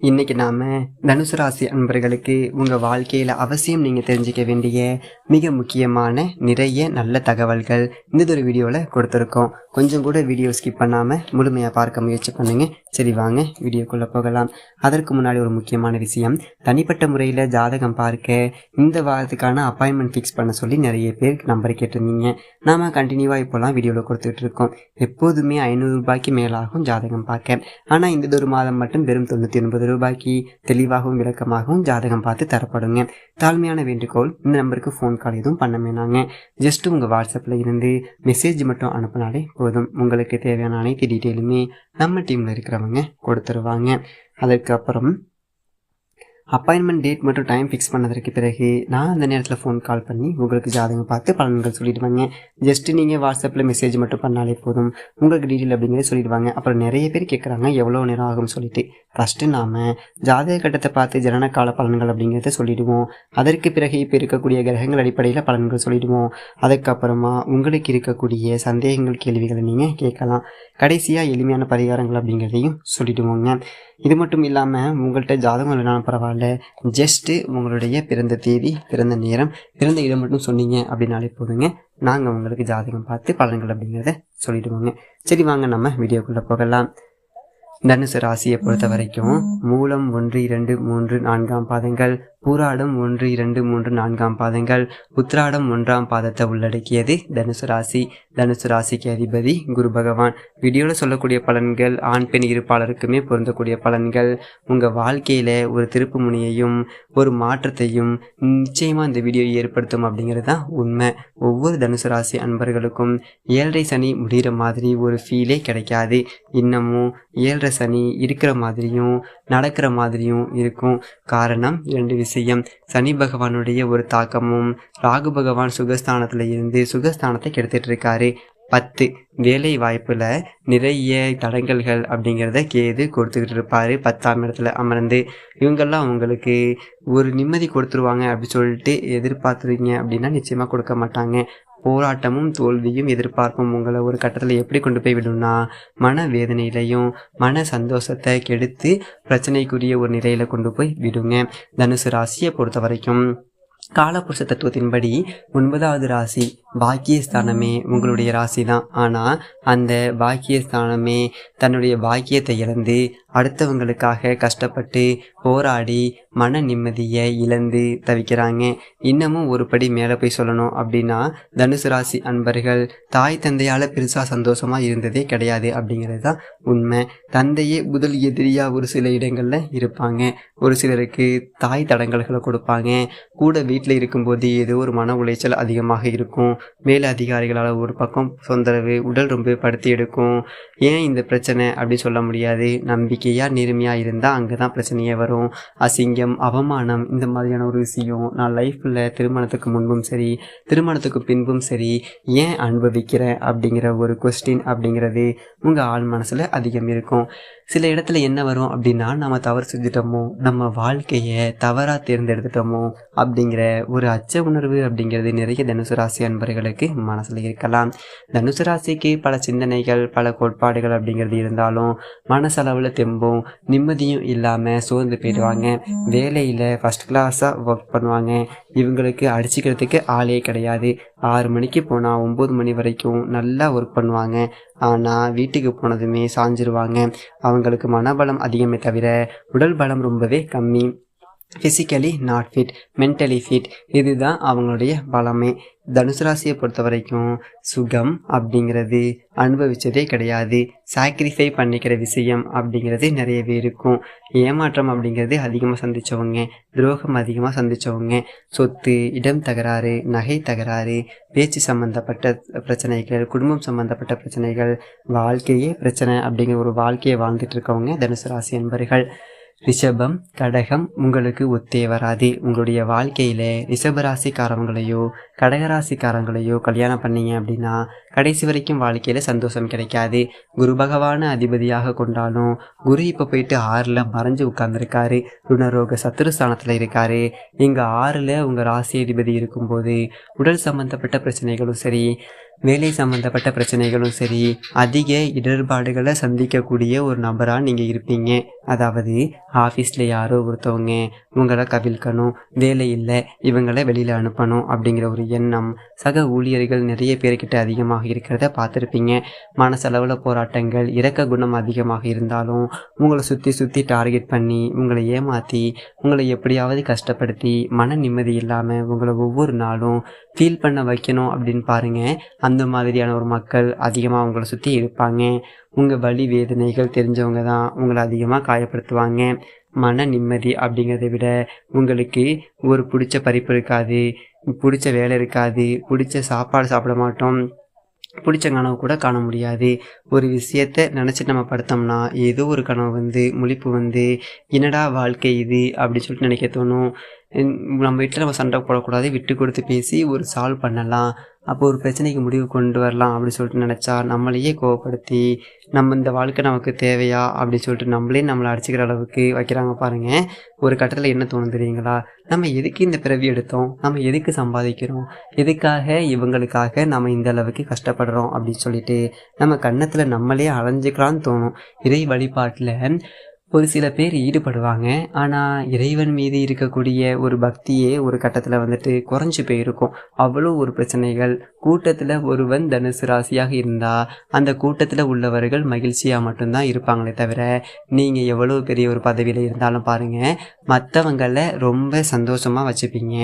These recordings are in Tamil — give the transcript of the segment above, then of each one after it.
இன்னைக்கு நாம தனுசு ராசி அன்பர்களுக்கு உங்க வாழ்க்கையில அவசியம் நீங்க தெரிஞ்சுக்க வேண்டிய மிக முக்கியமான நிறைய நல்ல தகவல்கள் இந்த ஒரு வீடியோல கொடுத்துருக்கோம். கொஞ்சம் கூட வீடியோ ஸ்கிப் பண்ணாம முழுமையா பார்க்க முயற்சி பண்ணுங்க. சரி, வாங்க வீடியோக்குள்ள போகலாம். அதற்கு முன்னாடி ஒரு முக்கியமான விஷயம், தனிப்பட்ட முறையில் ஜாதகம் பார்க்க இந்த வாரத்துக்கான அப்பாயின்மெண்ட் ஃபிக்ஸ் பண்ண சொல்லி நிறைய பேர் நம்பர் கேட்டிருந்தீங்க. நாம கண்டினியூவா இப்போலாம் வீடியோவில் கொடுத்துட்டு இருக்கோம். எப்போதுமே 500 ரூபாய்க்கு மேலாகும் ஜாதகம் பார்க்க. ஆனால் இந்த ஒரு மாதம் மட்டும் வெறும் 99 ரூபாய்க்கு தெளிவாகவும் விளக்கமாகவும் ஜாதகம் பார்த்து தரப்படுங்க. தாழ்மையான வேண்டுகோள், இந்த நம்பருக்கு ஃபோன் கால் எதுவும் பண்ண வேணாங்க. ஜஸ்ட் உங்கள் வாட்ஸ்அப்பில் இருந்து மெசேஜ் மட்டும் அனுப்பினாலே போதும். உங்களுக்கு தேவையான அனைத்து டீட்டெயிலுமே நம்ம டீமில் இருக்கிறவங்க கொடுத்துருவாங்க. அதுக்கப்புறம் அப்பாயின்மெண்ட் டேட் மற்றும் டைம் ஃபிக்ஸ் பண்ணதற்கு பிறகு நான் அந்த நேரத்தில் ஃபோன் கால் பண்ணி உங்களுக்கு ஜாதகம் பார்த்து பலன்கள் சொல்லிடுவாங்க. ஜஸ்ட்டு நீங்கள் வாட்ஸ்அப்பில் மெசேஜ் மட்டும் பண்ணாலே போதும், உங்களுக்கு டீட்டெயில் அப்படிங்கிறத சொல்லிடுவாங்க. அப்புறம் நிறைய பேர் கேட்குறாங்க எவ்வளோ நேரம் ஆகும்னு சொல்லிட்டு. ஃபஸ்ட்டு நாம் ஜாதக கட்டத்தை பார்த்து ஜனன கால பலன்கள் அப்படிங்கிறத சொல்லிவிடுவோம். அதற்கு பிறகு இப்போ இருக்கக்கூடிய கிரகங்கள் அடிப்படையில் பலன்கள் சொல்லிவிடுவோம். அதுக்கப்புறமா உங்களுக்கு இருக்கக்கூடிய சந்தேகங்கள் கேள்விகளை நீங்கள் கேட்கலாம். கடைசியாக எளிமையான பரிகாரங்கள் அப்படிங்கிறதையும் சொல்லிவிடுவோங்க. இது மட்டும் இல்லாமல் உங்கள்கிட்ட ஜாதகம் இல்லைனாலும் பரவாயில்ல, ஜஸ்ட்டு உங்களுடைய பிறந்த தேதி, பிறந்த நேரம், பிறந்த இடம் மட்டும் சொன்னீங்க அப்படின்னாலே போதுங்க. நாங்கள் உங்களுக்கு ஜாதகம் பார்த்து பலன்கள் அப்படிங்கிறத சொல்லிவிடுவோங்க. சரி, வாங்க நம்ம வீடியோக்குள்ளே போகலாம். தனுசு ராசியை பொறுத்த வரைக்கும் மூலம் 1, 2, 3, 4ஆம் பாதங்கள், பூராடம் 1, 2, 3, 4ஆம் பாதங்கள், உத்திராடம் 1ஆம் பாதத்தை உள்ளடக்கியது தனுசு ராசி. தனுசு ராசிக்கு அதிபதி குரு பகவான். வீடியோவில் சொல்லக்கூடிய பலன்கள் ஆண் பெண் இருப்பாளருக்குமே பொருந்தக்கூடிய பலன்கள். உங்கள் வாழ்க்கையில் ஒரு திருப்பு முனையையும் ஒரு மாற்றத்தையும் நிச்சயமாக இந்த வீடியோ ஏற்படுத்தும் அப்படிங்கிறது தான் உண்மை. ஒவ்வொரு தனுசு ராசி அன்பர்களுக்கும் 7.5 சனி முடிகிற மாதிரி ஒரு ஃபீலே கிடைக்காது. இன்னமும் 7.5 சனி இருக்கிற மாதிரியும் நடக்கிற மாதிரியும் இருக்கும். காரணம் 2 விஷயம். சனி பகவானுடைய ஒரு தாக்கமும், ராகு பகவான் சுகஸ்தானத்தில் இருந்து சுகஸ்தானத்தை கெடுத்துட்டு இருக்காரு. 10 வேலை வாய்ப்பில் நிறைய தடங்கல்கள் அப்படிங்கிறத கேது கொடுத்துக்கிட்டு இருப்பார். 10ஆம் இடத்துல அமர்ந்து இவங்கெல்லாம் உங்களுக்கு ஒரு நிம்மதி கொடுத்துருவாங்க அப்படி சொல்லிட்டு எதிர்பார்த்துருங்க அப்படின்னா நிச்சயமாக கொடுக்க மாட்டாங்க. போராட்டமும் தோல்வியும் எதிர்பார்ப்பும் உங்களை ஒரு கட்டத்தில் எப்படி கொண்டு போய் விடும்னா மன வேதனையிலையும் மன சந்தோஷத்தை கெடுத்து பிரச்சனைக்குரிய ஒரு நிலையில் கொண்டு போய் விடுங்க. தனுசு ராசியை பொறுத்த வரைக்கும் காலபுருஷ தத்துவத்தின்படி 9வது ராசி பாக்கியஸ்தானமே உங்களுடைய ராசி தான். ஆனால் அந்த பாக்கியஸ்தானமே தன்னுடைய பாக்கியத்தை இழந்து அடுத்தவங்களுக்காக கஷ்டப்பட்டு போராடி மன நிம்மதியை இழந்து தவிக்கிறாங்க. இன்னமும் ஒரு படி மேலே போய் சொல்லணும் அப்படின்னா தனுசு ராசி அன்பர்கள் தாய் தந்தையால் பெருசாக சந்தோஷமாக இருந்ததே கிடையாது அப்படிங்கிறது தான் உண்மை. தந்தையே முதல் எதிரியாக ஒரு சில இடங்களில் இருப்பாங்க. ஒரு சிலருக்கு தாய் தடங்கல்களை கொடுப்பாங்க. கூட வீட்டில் இருக்கும்போது ஏதோ ஒரு மன உளைச்சல் அதிகமாக இருக்கும். மேல அதிகாரிகளால் ஒரு பக்கம் தொந்தரவு, உடல் ரொம்ப படுத்தி எடுக்கும். ஏன் இந்த பிரச்சனை அப்படி சொல்ல முடியாது. நம்பிக்கையாக நேர்மையாக இருந்தால் அங்கே தான் பிரச்சனையே வரும். அசிங்கம், அவமானம், இந்த மாதிரியான ஒரு விஷயம் நான் லைஃப்பில் திருமணத்துக்கு முன்பும் சரி திருமணத்துக்கு பின்பும் சரி ஏன் அனுபவிக்கிறேன் அப்படிங்கிற ஒரு கொஸ்டின் அப்படிங்கிறது உங்கள் ஆள் மனசில் அதிகம் இருக்கும். சில இடத்துல என்ன வரும் அப்படின்னா, நம்ம தவறு செஞ்சுட்டோமோ, நம்ம வாழ்க்கையை தவறாக தேர்ந்தெடுத்துட்டோமோ அப்படிங்கிற ஒரு அச்ச உணர்வு அப்படிங்கிறது நிறைய தனுசு ராசி அன்பர்களுக்கு மனசில் இருக்கலாம். தனுசு ராசிக்கு பல சிந்தனைகள், பல கோட்பாடுகள் அப்படிங்கிறது இருந்தாலும் மனசளவில் தெம்பும் நிம்மதியும் இல்லாமல் சோர்ந்து போயிடுவாங்க. வேலையில் ஃபஸ்ட் கிளாஸாக ஒர்க் பண்ணுவாங்க. இவங்களுக்கு அடிச்சுக்கிறதுக்கு ஆளே கிடையாது. 6 மணிக்கு போனால் 9 மணி வரைக்கும் நல்லா ஒர்க் பண்ணுவாங்க. ஆனால் வீட்டுக்கு போனதுமே சாஞ்சிருவாங்க. அவங்களுக்கு மனபலம் அதிகமே தவிர உடல் பலம் ரொம்பவே கம்மி. Physically not fit, mentally fit, இதுதான் அவங்களுடைய பலமே. தனுசு ராசியை பொறுத்த வரைக்கும் சுகம் அப்படிங்கிறது அனுபவித்ததே கிடையாது. சாக்ரிஃபை பண்ணிக்கிற விஷயம் அப்படிங்கிறது நிறையவே இருக்கும். ஏமாற்றம் அப்படிங்கிறது அதிகமாக சந்தித்தவங்க, துரோகம் அதிகமாக சந்தித்தவங்க, சொத்து, இடம் தகராறு, நகை தகராறு, பேச்சு சம்மந்தப்பட்ட பிரச்சனைகள், குடும்பம் சம்மந்தப்பட்ட பிரச்சனைகள், வாழ்க்கையே பிரச்சனை அப்படிங்கிற ஒரு வாழ்க்கையை வாழ்ந்துட்டு இருக்கவங்க தனுசு ராசி என்பர்கள். ரிஷபம், கடகம் உங்களுக்கு ஒத்தே வராது. உங்களுடைய வாழ்க்கையில் ரிஷபராசிக்காரவங்களையோ கடகராசிக்காரங்களையோ கல்யாணம் பண்ணீங்க அப்படின்னா கடைசி வரைக்கும் வாழ்க்கையில் சந்தோஷம் கிடைக்காது. குரு பகவான அதிபதியாக கொண்டாலும் குரு இப்போ போயிட்டு 6ல் மறைஞ்சு உட்கார்ந்துருக்காரு. ருணரோக சத்துருஸ்தானத்தில் இருக்காரு. இங்கே 6ல் உங்கள் ராசி அதிபதி இருக்கும்போது உடல் சம்பந்தப்பட்ட பிரச்சனைகளும் சரி, வேலை சம்மந்தப்பட்ட பிரச்சனைகளும் சரி, அதிக இடர்பாடுகளை சந்திக்கக்கூடிய ஒரு நபராக நீங்கள் இருப்பீங்க. அதாவது ஆஃபீஸில் யாரோ ஒருத்தவங்க இவங்களை கவிழ்க்கணும், வேலை இல்லை இவங்களை வெளியில் அனுப்பணும் அப்படிங்கிற ஒரு எண்ணம் சக ஊழியர்கள் நிறைய பேர்கிட்ட அதிகமாக இருக்கிறத பார்த்துருப்பீங்க. மனசளவில் போராட்டங்கள், இரக்க குணம் அதிகமாக இருந்தாலும் உங்களை சுற்றி டார்கெட் பண்ணி உங்களை ஏமாற்றி உங்களை எப்படியாவது கஷ்டப்படுத்தி மன நிம்மதி இல்லாமல் உங்களை ஒவ்வொரு நாளும் ஃபீல் பண்ண வைக்கணும் அப்படின்னு பாருங்கள். அந்த மாதிரியான ஒரு மக்கள் அதிகமாக உங்களை சுற்றி இருப்பாங்க. உங்கள் வலி வேதனைகள் தெரிஞ்சவங்க தான் உங்களை அதிகமாக காயப்படுத்துவாங்க. மன நிம்மதி அப்படிங்கிறத விட உங்களுக்கு ஒரு பிடிச்ச பறிப்பு இருக்காது, பிடிச்ச வேலை இருக்காது, பிடிச்ச சாப்பாடு சாப்பிட மாட்டோம், பிடிச்ச கனவு கூட காண முடியாது. ஒரு விஷயத்த நினச்சிட்டு நம்ம படுத்தோம்னா ஏதோ ஒரு கனவு முழிப்பு என்னடா வாழ்க்கை இது அப்படின்னு சொல்லிட்டு நினைக்க தோணும். நம்ம வீட்டில் நம்ம சண்டை போடக்கூடாது, விட்டு கொடுத்து பேசி ஒரு சால்வ் பண்ணலாம், அப்போ ஒரு பிரச்சனைக்கு முடிவு கொண்டு வரலாம் அப்படின்னு சொல்லிட்டு நினச்சா நம்மளையே கோவப்படுத்தி நம்ம இந்த வாழ்க்கை நமக்கு தேவையா அப்படின்னு சொல்லிட்டு நம்மளை அடிச்சுக்கிற அளவுக்கு வைக்கிறாங்க பாருங்கள். ஒரு கட்டத்தில் என்ன தோணும் தெரியுங்களா? நம்ம எதுக்கு இந்த பிறவி எடுத்தோம், நம்ம எதுக்கு சம்பாதிக்கிறோம், எதுக்காக இவங்களுக்காக நம்ம இந்த அளவுக்கு கஷ்டப்படுறோம் அப்படின்னு சொல்லிட்டு நம்ம கன்னத்தில் நம்மளே அலைஞ்சிக்கலான்னு தோணும். இறை வழிபாட்டில் ஒரு சில பேர் ஈடுபடுவாங்க, ஆனால் இறைவன் மீது இருக்கக்கூடிய ஒரு பக்தியே ஒரு கட்டத்தில் குறைஞ்சி போயிருக்கும். அவ்வளோ ஒரு பிரச்சனைகள். கூட்டத்தில் ஒருவன் தனுசு ராசியாக இருந்தால் அந்த கூட்டத்தில் உள்ளவர்கள் மகிழ்ச்சியாக மட்டும்தான் இருப்பாங்களே தவிர, நீங்கள் எவ்வளோ பெரிய ஒரு பதவியில் இருந்தாலும் பாருங்கள், மற்றவங்களை ரொம்ப சந்தோஷமாக வச்சுப்பீங்க.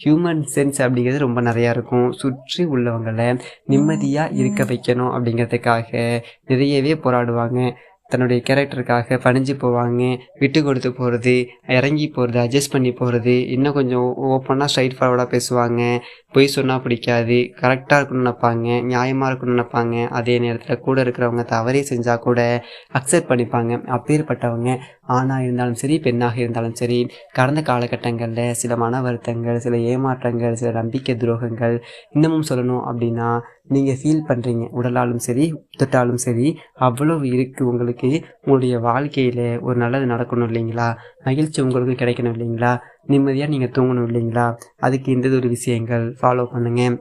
ஹியூமன் சென்ஸ் அப்படிங்கிறது ரொம்ப நிறையா இருக்கும். சுற்றி உள்ளவங்களை நிம்மதியாக இருக்க வைக்கணும் அப்படிங்கிறதுக்காக நிறையவே போராடுவாங்க. தன்னுடைய கேரக்டருக்காக பணிஞ்சு போவாங்க, விட்டு கொடுத்து போகிறது, இறங்கி போகிறது, அட்ஜஸ்ட் பண்ணி போகிறது, இன்னும் கொஞ்சம் ஓப்பனாக ஸ்ட்ரைட் ஃபார்வர்டாக பேசுவாங்க. பொய் சொன்னால் பிடிக்காது, கரெக்டாக இருக்கணும்னு நினைப்பாங்க, நியாயமாக இருக்கணும்னு நினைப்பாங்க. அதே நேரத்தில் கூட இருக்கிறவங்க தவறே செஞ்சால் கூட அக்செப்ட் பண்ணிப்பாங்க. அப்பேற்பட்டவங்க ஆணாக இருந்தாலும் சரி, பெண்ணாக இருந்தாலும் சரி, கடந்த காலகட்டங்களில் சில மன வருத்தங்கள், சில ஏமாற்றங்கள், சில நம்பிக்கை துரோகங்கள், இன்னமும் சொல்லணும் அப்படின்னா நீங்கள் ஃபீல் பண்ணுறீங்க. உடலாலும் சரி, தொட்டாலும் சரி, அவ்வளவு இருக்குது உங்களுக்கு. உங்களுடைய வாழ்க்கையில் ஒரு நல்லது நடக்கணும் இல்லைங்களா? மகிழ்ச்சி உங்களுக்கு கிடைக்கணும் இல்லைங்களா? நிம்மதியாக நீங்கள் தூங்கணும் இல்லைங்களா? அதுக்கு இந்த ஒரு விஷயங்கள் ஃபாலோ பண்ணுங்கள்.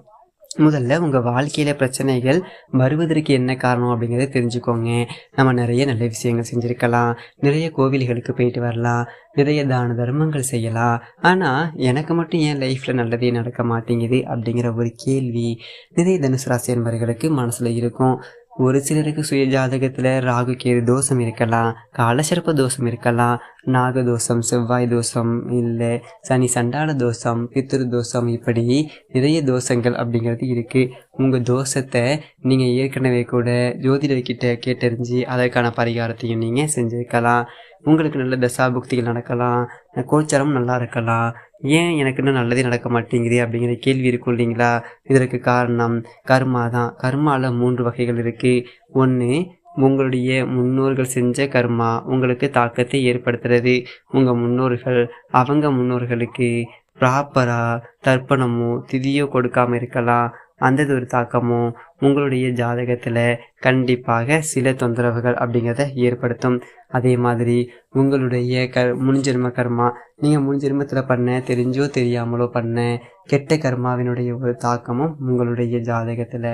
முதல்ல உங்கள் வாழ்க்கையில் பிரச்சனைகள் வருவதற்கு என்ன காரணம் அப்படிங்கிறத தெரிஞ்சுக்கோங்க. நம்ம நிறைய நல்ல விஷயங்கள் செஞ்சுருக்கலாம், நிறைய கோவில்களுக்கு போயிட்டு வரலாம், நிறைய தான தர்மங்கள் செய்யலாம். ஆனால் எனக்கு மட்டும் ஏன் லைஃப்பில் நல்லதே நடக்க மாட்டேங்குது அப்படிங்கிற ஒரு கேள்வி நிறைய தனுசு ராசி என்பவர்களுக்கு மனசில் இருக்கும். ஒரு சிலருக்கு சுய ஜாதகத்தில் ராகு கேது தோஷம் இருக்கலாம், காலசர்ப்ப தோஷம் இருக்கலாம், நாக தோஷம், செவ்வாய் தோஷம், இல்லை சனி சண்டாள தோஷம், பித்ரு தோஷம், இப்படி நிறைய தோஷங்கள் அப்படிங்கிறது இருக்குது. உங்கள் தோஷத்தை நீங்கள் ஏற்கனவே கூட ஜோதிடர்கிட்ட கேட்டறிஞ்சு அதற்கான பரிகாரத்தையும் நீங்கள் செஞ்சுருக்கலாம். உங்களுக்கு நல்ல தசாபுக்திகள் நடக்கலாம், கோச்சாரம் நல்லா இருக்கலாம். ஏன் எனக்கு இன்னும் நல்லதே நடக்க மாட்டேங்குது அப்படிங்கிற கேள்வி இருக்கும் இல்லைங்களா? இதற்கு காரணம் கர்மா தான். கர்மாவில் 3 வகைகள் இருக்குது. ஒன்று, உங்களுடைய முன்னோர்கள் செஞ்ச கர்மா உங்களுக்கு தாக்கத்தை ஏற்படுத்துறது. உங்கள் முன்னோர்கள் அவங்க முன்னோர்களுக்கு ப்ராப்பராக தர்ப்பணமோ திதியோ கொடுக்காமல் இருக்கலாம். அந்த ஒரு தாக்கமும் உங்களுடைய ஜாதகத்தில் கண்டிப்பாக சில தொந்தரவுகள் அப்படிங்கிறத ஏற்படுத்தும். அதே மாதிரி உங்களுடைய முன்ஜென்ம கர்மா, நீங்கள் முன்ஜென்மத்தில் பண்ண தெரிஞ்சோ தெரியாமலோ பண்ண கெட்ட கர்மாவினுடைய ஒரு தாக்கமும் உங்களுடைய ஜாதகத்தில்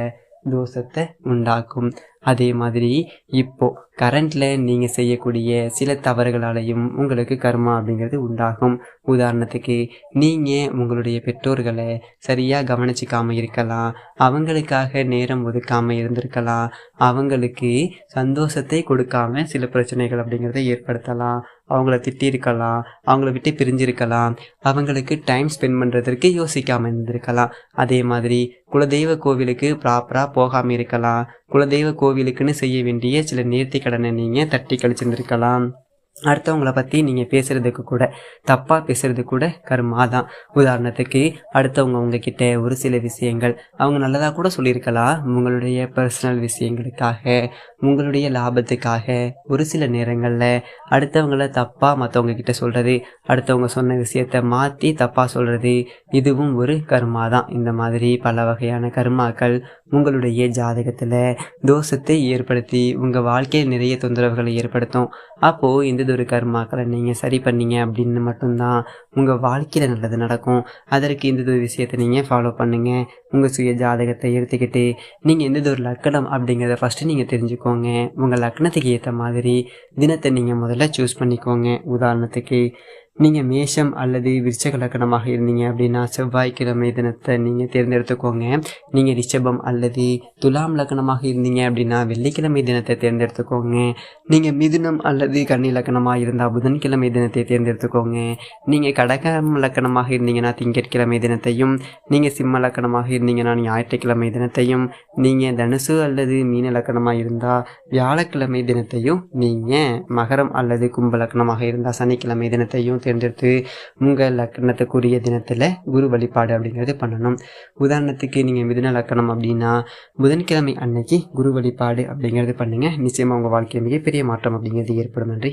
தோஷத்தை உண்டாக்கும். அதே மாதிரி இப்போ கரண்டில் நீங்கள் செய்யக்கூடிய சில தவறுகளாலையும் உங்களுக்கு கர்மா அப்படிங்கிறது உண்டாகும். உதாரணத்துக்கு நீங்கள் உங்களுடைய பெற்றோர்களை சரியாக கவனிச்சிக்காமல் இருக்கலாம், அவங்களுக்காக நேரம் ஒதுக்காமல் இருந்திருக்கலாம், அவங்களுக்கு சந்தோஷத்தை கொடுக்காம சில பிரச்சனைகள் அப்படிங்கிறத ஏற்படுத்தலாம், அவங்கள திட்டிருக்கலாம், அவங்கள விட்டு பிரிஞ்சிருக்கலாம், அவங்களுக்கு டைம் ஸ்பெண்ட் பண்ணுறதுக்கு யோசிக்காமல் இருந்திருக்கலாம். அதே மாதிரி குலதெய்வ கோவிலுக்கு ப்ராப்பராக போகாமல் இருக்கலாம், குலதெய்வ கோவிலுக்குன்னு செய்ய வேண்டிய சில நேர்த்தி கடனை நீங்கள் தட்டி கழிச்சிருந்துருக்கலாம். அடுத்தவங்கள பற்றி நீங்கள் பேசுகிறதுக்கு கூட, தப்பாக பேசுகிறது கூட கர்மா தான். உதாரணத்துக்கு அடுத்தவங்க உங்ககிட்ட ஒரு சில விஷயங்கள் அவங்க நல்லதாக கூட சொல்லியிருக்கலாம், உங்களுடைய பர்சனல் விஷயங்களுக்காக, உங்களுடைய லாபத்துக்காக ஒரு சில நேரங்களில் அடுத்தவங்கள தப்பாக மற்றவங்க கிட்ட சொல்கிறது, அடுத்தவங்க சொன்ன விஷயத்தை மாற்றி தப்பாக சொல்கிறது, இதுவும் ஒரு கர்மா தான். இந்த மாதிரி பல வகையான கர்மாக்கள் உங்களுடைய ஜாதகத்தில் தோஷத்தை ஏற்படுத்தி உங்கள் வாழ்க்கையில் நிறைய தொந்தரவுகளை ஏற்படுத்தும். அப்போது இந்த எந்ததொரு கர்மாக்களை நீங்கள் சரி பண்ணீங்க அப்படின்னு மட்டும்தான் உங்கள் வாழ்க்கையில் நல்லது நடக்கும். அதற்கு எந்ததொரு விஷயத்தை நீங்கள் ஃபாலோ பண்ணுங்கள். உங்கள் சுய ஜாதகத்தை எடுத்துக்கிட்டு நீங்கள் எந்ததொரு லக்கணம் அப்படிங்கிறத ஃபஸ்ட்டு நீங்கள் தெரிஞ்சுக்கோங்க. உங்கள் லக்னத்துக்கு ஏற்ற மாதிரி தினத்தை நீங்கள் முதல்ல சூஸ் பண்ணிக்கோங்க. உதாரணத்துக்கு நீங்கள் மேஷம் அல்லது விருச்சக லக்கணமாக இருந்தீங்க அப்படின்னா செவ்வாய்க்கிழமை தினத்தை நீங்கள் தேர்ந்தெடுத்துக்கோங்க. நீங்கள் ரிஷபம் அல்லது துலாம் லக்கணமாக இருந்தீங்க அப்படின்னா வெள்ளிக்கிழமை தினத்தை தேர்ந்தெடுத்துக்கோங்க. நீங்கள் மிதுனம் அல்லது கன்னி லக்கணமாக இருந்தால் புதன்கிழமை தினத்தை தேர்ந்தெடுத்துக்கோங்க. நீங்கள் கடகம் லக்கணமாக இருந்தீங்கன்னா திங்கட்கிழமை தினத்தையும், நீங்கள் சிம்ம லக்கணமாக இருந்தீங்கன்னா ஞாயிற்றுக்கிழமை தினத்தையும், நீங்கள் தனுசு அல்லது மீன லக்கணமாக இருந்தால் வியாழக்கிழமை தினத்தையும், நீங்கள் மகரம் அல்லது கும்ப லக்கணமாக இருந்தால் சனிக்கிழமை தினத்தையும் தேர்ந்தெடுத்து உங்கள் லக்கணத்துக்குரிய தினத்தில் குரு வழிபாடு அப்படிங்கிறது பண்ணணும். உதாரணத்துக்கு நீங்கள் மிதுன லக்கணம் அப்படின்னா புதன்கிழமை அன்னைக்கு குரு வழிபாடு அப்படிங்கிறது பண்ணுங்க. நிச்சயமாக உங்கள் வாழ்க்கை மிகப்பெரிய மாற்றம் அப்படிங்கிறது ஏற்படும். நன்றி.